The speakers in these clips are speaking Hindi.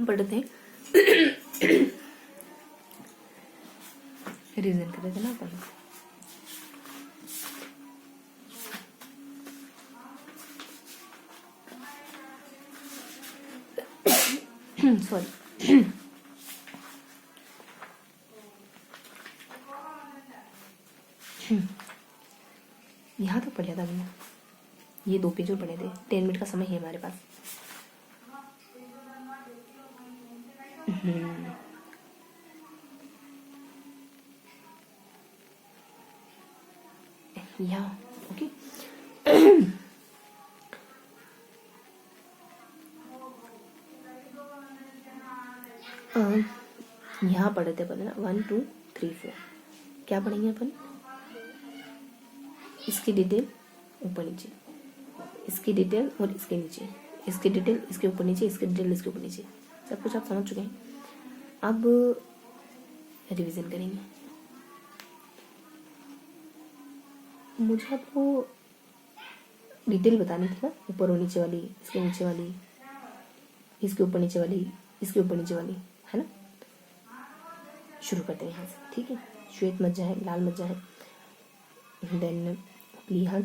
हम पढ़ रहे थे रिविजन कर रहे थे ना अपन। सॉरी यहाँ तो पढ़ लिया था हमने, ये 2 पेज और पढ़े थे। 10 मिनट का समय है हमारे पास। यहाँ ओके। यहाँ पढ़े थे अपन ना 1 2 3 4। क्या पढ़ेंगे अपन? इसकी डिटेल ऊपर नीचे, इसकी डिटेल और इसके नीचे, इसकी डिटेल इसके ऊपर नीचे, इसकी डिटेल इसके ऊपर नीचे, सब कुछ आप समझ चुके हैं। अब रिवीजन करेंगे। मुझे आपको डिटेल बतानी थी ना, ऊपर और नीचे वाली, इसके नीचे वाली, इसके ऊपर नीचे वाली, इसके ऊपर नीचे वाली, है ना। शुरू करते हैं यहाँ से, ठीक है। श्वेत मज्जा है, लाल मज्जा है, देन प्लीहा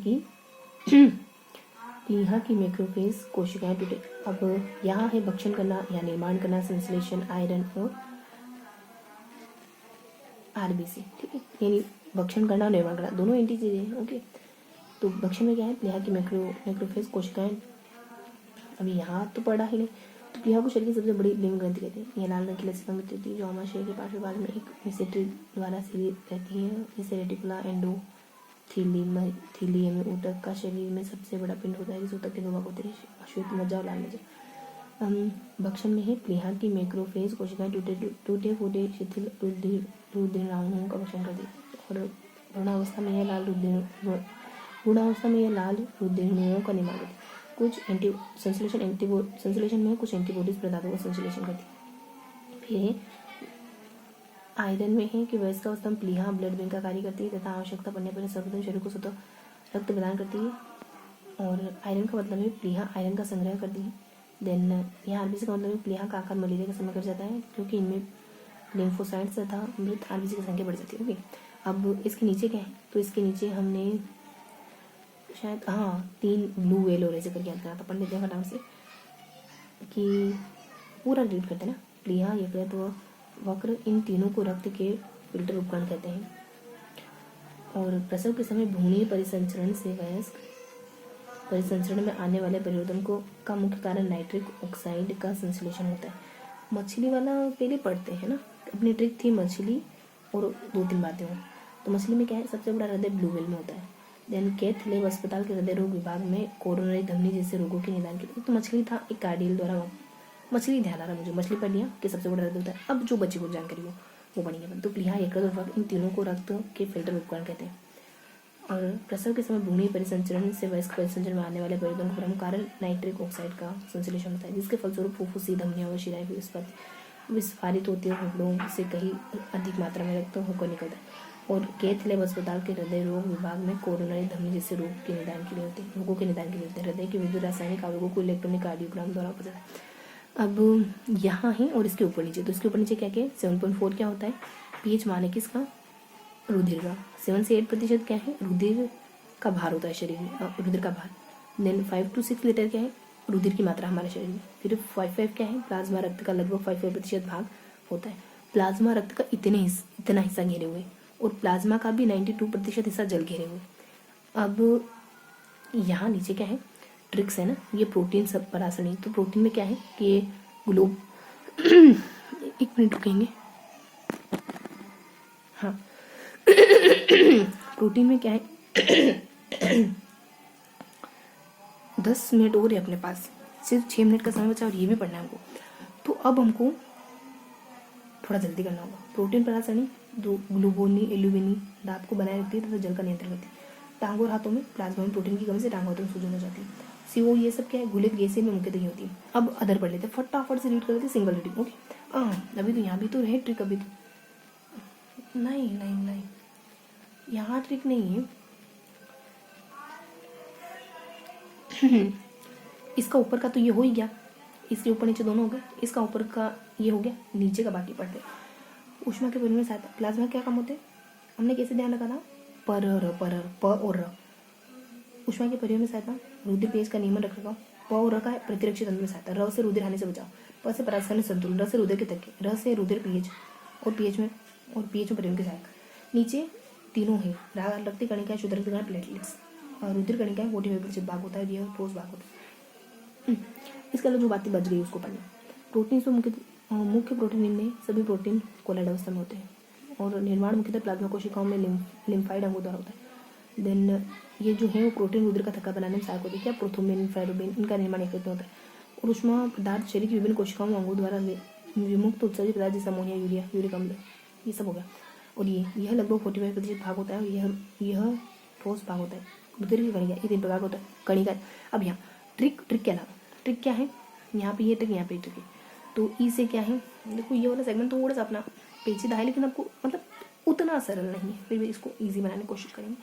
की मैक्रोफेज कोशिकाएं टूटे। अब यहाँ है भक्षण करना या निर्माण करना, संश्लेषण, आयरन और आरबीसी, ठीक है। यानी भक्षण करना और निर्माण करना दोनों एंटी चीजें हैं, ओके। तो भक्षण में क्या है? प्लीहा की मैक्रोफेज कोशिकाएं। अभी यहाँ तो पढ़ा ही नहीं। तो प्लीहा को शरीर की सबसे बड़ी लिंग ग्रंथि कहते हैं। यह लाल रंग की लसीका होती है जो आमाशय के पार्श्व भाग में एक मेसेंट्री द्वारा सीधी रहती है। इसे रेटिकुला एंडोथीलियम में ऊतक का शरीर में सबसे बड़ा पिंड होता है। इस ऊतक के 2 भाग होते हैं, श्वेत मज्जा और लाल मज्जा। भक्षण में है प्लीहा की मैक्रोफेज कोशिकाएं टूटे फूटे शिथिल रुधिराणुओं का भक्षण करती है। और भ्रूणावस्था में यह लाल रुधिराणुओं का निर्माण करती है। कुछ संश्लेषण में कुछ एंटीबॉडीज पदार्थों का संश्लेषण करती है। फिर आयरन में है कि वयस्कावस्था में प्लीहा ब्लड बैंक का कार्य करती है तथा आवश्यकता पड़ने पर सर्वप्रथम शरीर को स्वतः रक्त प्रदान करती है। और आयरन का मतलब है प्लीहा आयरन का संग्रह करती है। देन यहाँ आरबीसी का मतलब है प्लीहा का आकार मलेरिया के समय कर जाता है क्योंकि इनमें लिम्फोसाइट्स तथा मृत आरबीसी की संख्या बढ़ जाती है, ओके। अब इसके नीचे क्या है? तो इसके नीचे हमने शायद 3 ब्लू वेल और ऐसे करके याद करा था। पढ़ लेते हैं फटाफट से कि पूरा रीड करते हैं ना। प्लीहा, यकृत व वक्र, इन तीनों को रक्त के फिल्टर उपकरण कहते हैं। और प्रसव के समय भ्रूणीय परिसंचरण से वयस्क परिसंचरण में आने वाले परिवर्तन का मुख्य कारण नाइट्रिक ऑक्साइड का संश्लेषण होता है। मछली वाला पहले पढ़ते हैं ना, अपनी ट्रिक थी मछली और 2-3 बातें हो। तो मछली में क्या है? सबसे बड़ा हृदय ब्लू वेल में होता है। देन केथ लेब अस्पताल के हृदय रोग विभाग में कोरोनरी धमनी जैसे रोगों के निदान के लिए। तो मछली था एक कार्डियल द्वारा, मछली ध्यान आ रहा मुझे, मछली पढ़ लिया कि सबसे बड़ा हृदय होता है। अब जो बची कुछ जानकारी हो वो पढ़ेंगे अपन। तो प्लीहा, यकृत और वक्र, इन तीनों को रक्त के फिल्टर उपकरण कहते हैं। और प्रसव के समय भ्रूणीय परिसंचरण से वयस्क परिसंचरण में आने वाले परिवर्तन का प्रमुख कारण नाइट्रिक ऑक्साइड का संश्लेषण होता है, जिसके फलस्वरूप फुफ्फुसी, धमनियां और शिराएं विस्फारित होती है और फेफड़ों से कहीं अधिक मात्रा में रक्त होकर निकलता है। और केथ लेब अस्पताल के हृदय रोग विभाग में कोरोनरी धमनी जैसे रोगों के निदान के लिए होते हैं। हृदय के विभिन्न रासायनिक आवेगों को इलेक्ट्रॉनिक कार्डियोग्राम द्वारा पता है। अब यहाँ है और इसके ऊपर नीचे, तो इसके ऊपर नीचे क्या क्या है? 7.4 क्या होता है? पीएच माने किसका? रुधिर का। 7 से 8% क्या है? रुधिर का भार होता है शरीर में, रुधिर का भार। देन 5 to 6 लीटर क्या है? रुधिर की मात्रा हमारे शरीर में। फिर 5 क्या है? प्लाज्मा रक्त का लगभग 5% भाग होता है। प्लाज्मा रक्त का इतना हिस्सा घेरे हुए, और प्लाज्मा का भी 92% हिस्सा जल घेरे हुए। अब यहाँ नीचे क्या है? ट्रिक्स है ना, ये प्रोटीन सब परासरणी। तो प्रोटीन में क्या है कि ये ग्लोब 1 मिनट रुकेंगे। हाँ प्रोटीन में क्या है 10 मिनट और है अपने पास, सिर्फ 6 मिनट का समय बचा और ये भी पढ़ना है हमको। तो अब हमको थोड़ा जल्दी करना होगा। प्रोटीन परासरणी जो ग्लूबोनी एल्यूमिनी दांत को बनाए रखती है तथा जल का नियंत्रण करती है। टांगों और हाथों में प्लाज्मा में प्रोटीन की कमी से टांगों हाथों में सूजन हो जाती है। सीओ ये सब क्या है? घुलित गैसें में मुख्यतः होती है। अब अदर पढ़ लेते हैं, फटाफट से रीड कर लेते हैं, सिंगल रीडिंग, ओके। अभी तो यहाँ भी तो है ट्रिक, अभी तो नहीं यहाँ ट्रिक नहीं है। इसका ऊपर का तो ये हो ही गया, इसके ऊपर नीचे दोनों हो गए, इसका ऊपर का ये हो गया, नीचे का बाकी पढ़ते। ऊष्मा के परिवहन में सहायता, प्लाज्मा क्या काम होते हैं, हमने कैसे ध्यान रखा था, प और र। ऊष्मा के परिवहन में सहायता, रुधिर पेज का नियमन रख रखा, प और र का प्रतिरक्षी तंत्र में सहायता, र से रुधिर हानि से बचाव, प से परागकण संतुलन, र से रुधिर के तर्क, र से रुधिर पीएच और पीएच में परिवहन के सहायक। नीचे तीनों है, रक्त कणिकाएं, शुद्ध रक्त कणिकाएं, प्लेटलेट्स, और रुधिर कणिकाएं 45% भाग होता है, यह ठोस भाग होता है। इसके अलावा जो बातें बच गई उसको पढ़ना। प्रोटीन से मुख्य प्रोटीन इनमें सभी प्रोटीन कोलाइड अवस्था में होते हैं, और निर्माण मुख्यतः प्लाज्मा कोशिकाओं में लिम्फाइड अंगों द्वारा होता है। देन ये जो है वो प्रोटीन रुधिर का थक्का बनाने में सहायक होती है, क्या प्रोथोमिन, फाइब्रोबिन, इनका निर्माण एक होता है। और ऊष्मा पदार्थ शरीर की विभिन्न कोशिकाओं अंगों द्वारा विमुक्त उत्सर्जित पदार्थ जैसे अमोनिया, यूरिया, यूरिक अम्ल, ये सब हो गया। और यह लगभग 45% भाग होता है, और यह ठोस भाग होता है। रुधिर की कणिका ये 3 प्रकार होता है, कणिका। अब यहाँ ट्रिक के अलावा ट्रिक क्या है, यहाँ पे ये ट्रिक, यहाँ पे ट्रिक है। तो ई से क्या है, देखो ये वाला सेगमेंट थोड़ा सा अपना पेचीदा है, लेकिन आपको मतलब उतना सरल नहीं है, फिर भी इसको इजी बनाने की कोशिश करेंगे।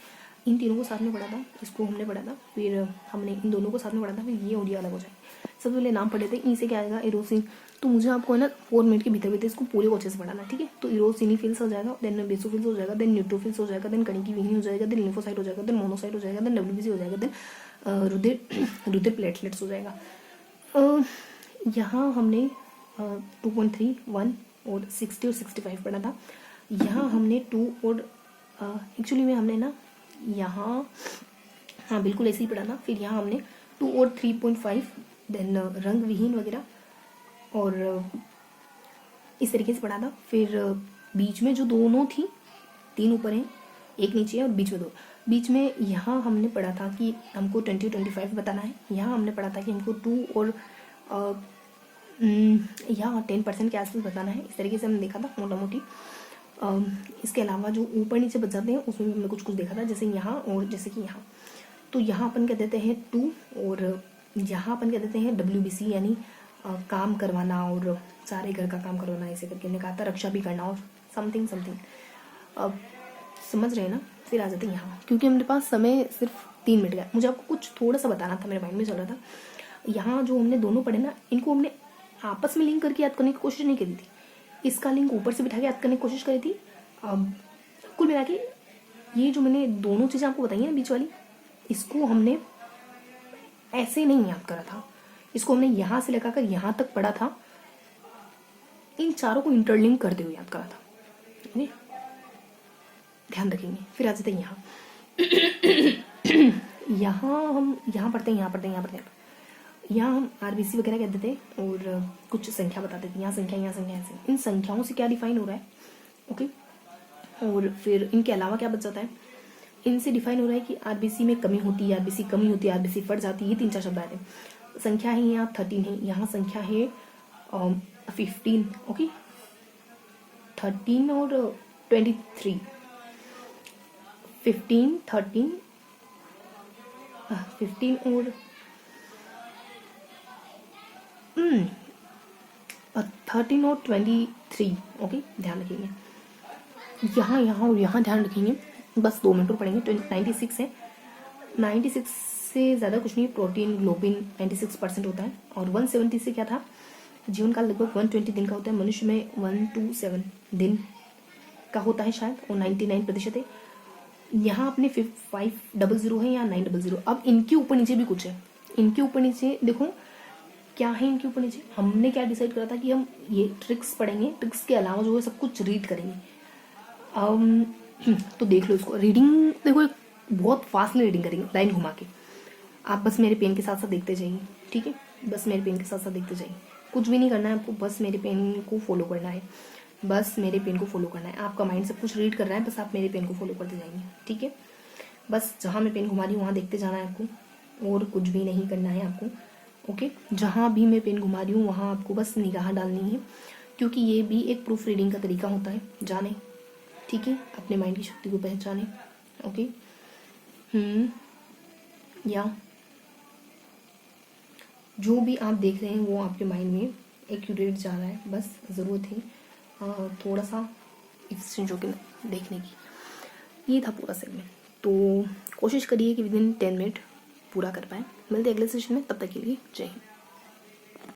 इन तीनों को साथ में पढ़ा था, इसको हमने पढ़ा था, फिर हमने इन दोनों को साथ में पढ़ा था, फिर ये और ये अलग हो जाए। सबसे पहले नाम पढ़े थे। ई से क्या आएगा, इरोसिन। तो मुझे आपको है ना 4 मिनट के भीतर इसको पूरे को अच्छे से पढ़ाना है, ठीक है। तो इरोसिनोफिल्स हो जाएगा, देन बेसोफिल्स हो जाएगा, देन न्यूट्रोफिल्स हो जाएगा, देन कणिकी विहीन हो जाएगा, देन लिम्फोसाइट हो जाएगा, देन मोनोसाइट हो जाएगा, देन डब्ल्यूबीसी हो जाएगा, देन रुधिर प्लेटलेट्स हो जाएगा। यहाँ हमने 2.3, 1 और 60 और 65 पढ़ा था। यहाँ हमने 2 और एक्चुअली में हमने ना यहाँ हाँ बिल्कुल ऐसे ही पढ़ा था। फिर यहाँ हमने 2 और 3.5, देन रंग विहीन वगैरह और इस तरीके से पढ़ा था। फिर बीच में जो दोनों थी, 3 ऊपर हैं, 1 नीचे है और बीच में 2। बीच में यहाँ हमने पढ़ा था कि हमको 20 और 25 बताना है। यहाँ हमने पढ़ा था कि हमको 2 और यहाँ 10% के आसपास बताना है। इस तरीके से हमने देखा था मोटा मोटी। इसके अलावा जो ऊपर नीचे बच जाते हैं उसमें भी हमने कुछ देखा था, जैसे यहाँ और जैसे कि यहाँ। तो यहाँ अपन कह देते हैं 2 और यहाँ अपन कह देते हैं WBC, यानी काम करवाना और सारे घर का काम करवाना, ऐसे करके हमने कहा था। रक्षा भी करना और समथिंग। अब समझ रहे हैं ना। फिर आ जाते हैं यहाँ, क्योंकि हमारे पास समय सिर्फ 3 मिनट का। मुझे आपको कुछ थोड़ा सा बताना था, मेरे माइंड में चल रहा था। यहाँ जो हमने दोनों पढ़े ना, इनको हमने आपस में लिंक करके याद करने की कोशिश नहीं करी थी। इसका लिंक ऊपर से बिठा के याद करने की कोशिश करी थी। कुल मिला के ये जो मैंने दोनों चीज़ें आपको बताई हैं बीच वाली, इसको हमने ऐसे नहीं याद करा था। इसको हमने यहाँ से लेकर यहाँ तक पढ़ा था, इन चारों को इंटरलिंक करते हुए याद करा था। ध्यान रखेंगे। फिर आ जाते हैं यहाँ। यहाँ हम यहाँ पढ़ते हैं। यहाँ हम RBC वगैरह कहते थे और कुछ संख्या बताते थे। यहाँ संख्या ऐसे। इन संख्याओं से क्या डिफाइन हो रहा है, ओके। और फिर इनके अलावा क्या बच जाता है, इनसे डिफाइन हो रहा है कि RBC में कमी होती है, RBC कमी होती है, RBC फट जाती है। ये 3-4 शब्द आए थे। संख्या है यहाँ 13 है, यहाँ संख्या है 15, ओके। 13 और 23, 15, 13, 15 और 13 और 23, ओके। ध्यान रखेंगे यहाँ और यहाँ ध्यान रखेंगे। बस 2 मिनट और पढ़ेंगे। 96 है, 96 से ज़्यादा कुछ नहीं। प्रोटीन ग्लोबिन 96% होता है। और 170 से क्या था, जीवन काल लगभग 120 दिन का होता है। मनुष्य में 127 दिन का होता है शायद, और 99% है। यहाँ अपने 500 है, यहाँ 900। अब इनके ऊपर नीचे भी कुछ है। इनके ऊपर नीचे देखो क्या है। इनके ऊपर नीचे हमने क्या डिसाइड करा था कि हम ये ट्रिक्स पढ़ेंगे, ट्रिक्स के अलावा जो है सब कुछ रीड करेंगे। तो देख लो इसको। रीडिंग देखो, एक बहुत फास्टली रीडिंग करेंगे लाइन घुमा के। आप बस मेरे पेन के साथ साथ देखते जाइए, ठीक है। बस मेरे पेन के साथ साथ देखते जाइए, कुछ भी नहीं करना है आपको, बस मेरे पेन को फॉलो करना है। आपका माइंड सब कुछ रीड कर रहा है, बस आप मेरे पेन को फॉलो करते जाएंगे, ठीक है। बस जहाँ मैं पेन घुमा रही हूँ वहाँ देखते जाना है आपको, और कुछ भी नहीं करना है आपको, ओके। जहाँ भी मैं पेन घुमा रही हूँ वहाँ आपको बस निगाह डालनी है, क्योंकि ये भी एक प्रूफ रीडिंग का तरीका होता है। जाने, ठीक है, अपने माइंड की शक्ति को पहचाने, ओके। या जो भी आप देख रहे हैं वो आपके माइंड में एक्यूरेट जा रहा है। बस ज़रूरत है थोड़ा सा एफिशिएंट होकर देखने की। ये था पूरा सेगमेंट। तो कोशिश करिए कि विदिन 10 मिनट पूरा कर पाए। मिलते अगले सेशन में, तब तक के लिए जय हिंद।